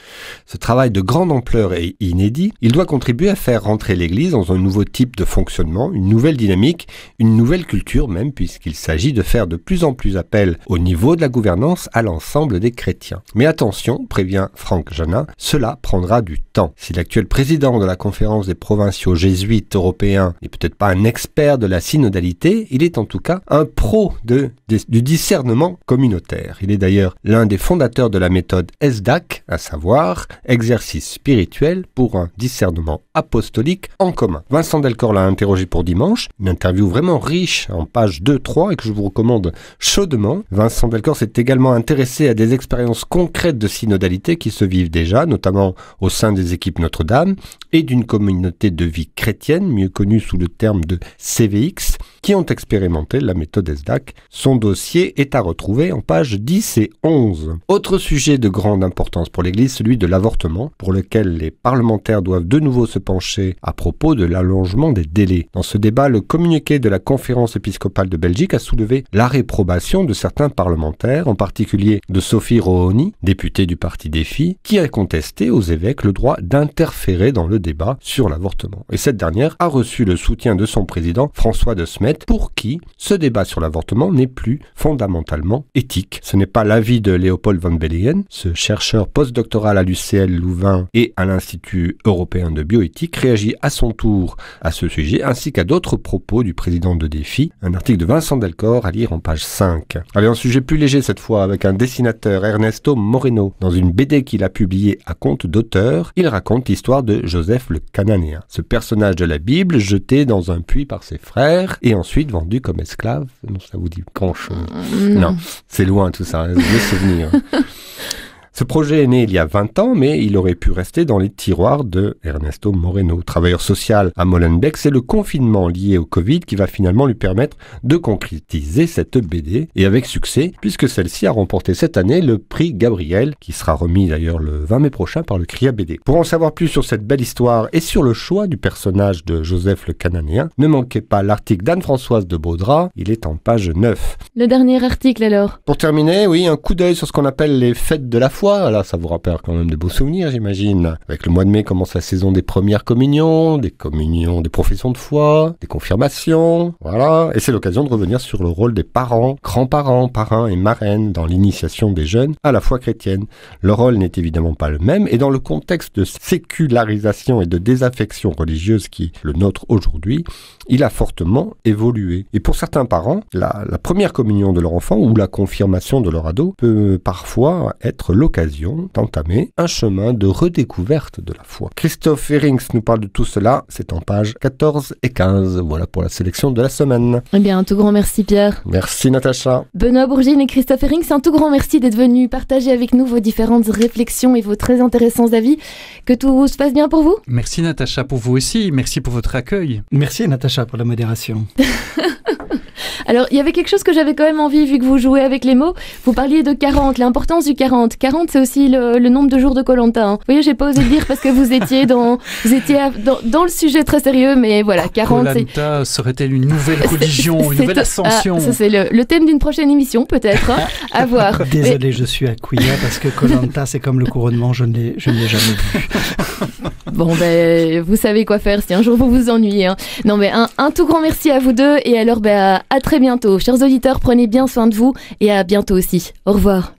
Ce travail de grande ampleur et inédit, il doit contribuer à faire rentrer l'Église dans un nouveau type de fonctionnement, une nouvelle dynamique, une nouvelle culture même, puisqu'il s'agit de faire de plus en plus appel au niveau de la gouvernance à l'ensemble des chrétiens. Mais attention, prévient Franck Janin, cela prendra du temps. Si l'actuel président de la conférence des provinciaux jésuites européens n'est peut-être pas un expert de la synodalité, il est en tout cas un pro du discernement communautaire. Il est d'ailleurs l'un des fondateurs de la méthode ESDAC, à savoir exercice spirituel pour un discernement approprié apostolique en commun. Vincent Delcor l'a interrogé pour dimanche, une interview vraiment riche en pages 2-3 et que je vous recommande chaudement. Vincent Delcor s'est également intéressé à des expériences concrètes de synodalité qui se vivent déjà, notamment au sein des équipes Notre-Dame et d'une communauté de vie chrétienne, mieux connue sous le terme de CVX, qui ont expérimenté la méthode ESDAC. Son dossier est à retrouver en pages 10 et 11. Autre sujet de grande importance pour l'Église, celui de l'avortement, pour lequel les parlementaires doivent de nouveau se pencher à propos de l'allongement des délais. Dans ce débat, le communiqué de la Conférence épiscopale de Belgique a soulevé la réprobation de certains parlementaires, en particulier de Sophie Rohoni, députée du parti Défi, qui a contesté aux évêques le droit d'interférer dans le débat sur l'avortement. Et cette dernière a reçu le soutien de son président, François de Smet, pour qui ce débat sur l'avortement n'est plus fondamentalement éthique. Ce n'est pas l'avis de Léopold van Bellingen, ce chercheur postdoctoral à l'UCL Louvain et à l'Institut européen de bioéthique, réagit à son tour à ce sujet, ainsi qu'à d'autres propos du président de Défi. Un article de Vincent Delcor à lire en page 5. Allez, un sujet plus léger cette fois, avec un dessinateur, Ernesto Moreno. Dans une BD qu'il a publiée à compte d'auteur, il raconte l'histoire de Joseph le Cananéen. Ce personnage de la Bible, jeté dans un puits par ses frères et ensuite vendu comme esclave. Non, ça vous dit grand chose. Non, c'est loin tout ça, les souvenirs. Ce projet est né il y a 20 ans, mais il aurait pu rester dans les tiroirs de Ernesto Moreno. Travailleur social à Molenbeek, c'est le confinement lié au Covid qui va finalement lui permettre de concrétiser cette BD, et avec succès, puisque celle-ci a remporté cette année le prix Gabriel, qui sera remis d'ailleurs le 20 mai prochain par le CRIA BD. Pour en savoir plus sur cette belle histoire et sur le choix du personnage de Joseph le Cananéen, ne manquez pas l'article d'Anne-Françoise de Baudrat, il est en page 9. Le dernier article alors. Pour terminer, oui, un coup d'œil sur ce qu'on appelle les fêtes de la foi. Là, ça vous rappelle quand même de beaux souvenirs, j'imagine. Avec le mois de mai commence la saison des premières communions, des professions de foi, des confirmations, voilà. Et c'est l'occasion de revenir sur le rôle des parents, grands-parents, parrains et marraines dans l'initiation des jeunes à la foi chrétienne. Leur rôle n'est évidemment pas le même, et dans le contexte de sécularisation et de désaffection religieuse qui est le nôtre aujourd'hui, il a fortement évolué. Et pour certains parents, la première communion de leur enfant ou la confirmation de leur ado peut parfois être l'occasion d'entamer un chemin de redécouverte de la foi. Christophe Herings nous parle de tout cela, c'est en pages 14 et 15. Voilà pour la sélection de la semaine. Eh bien, un tout grand merci Pierre. Merci Natacha. Benoît Bourgine et Christophe Herings, un tout grand merci d'être venus partager avec nous vos différentes réflexions et vos très intéressants avis. Que tout se passe bien pour vous. Merci Natacha pour vous aussi, merci pour votre accueil. Merci Natacha pour la modération. Alors, il y avait quelque chose que j'avais quand même envie, vu que vous jouez avec les mots. Vous parliez de 40, l'importance du 40. 40, c'est aussi le nombre de jours de Koh-Lanta. Hein. Vous voyez, j'ai pas osé le dire parce que vous étiez dans le sujet très sérieux, mais voilà, 40, Koh-Lanta serait-elle une nouvelle religion, une nouvelle ascension? Ça, c'est le thème d'une prochaine émission, peut-être, hein, à voir. Désolé, je suis à Couilla parce que Koh-Lanta, c'est comme le couronnement, je ne l'ai jamais vu. Bon, vous savez quoi faire si un jour vous vous ennuyez. Hein. Non, mais un tout grand merci à vous deux et alors, à très bientôt. Chers auditeurs, prenez bien soin de vous et à bientôt aussi. Au revoir.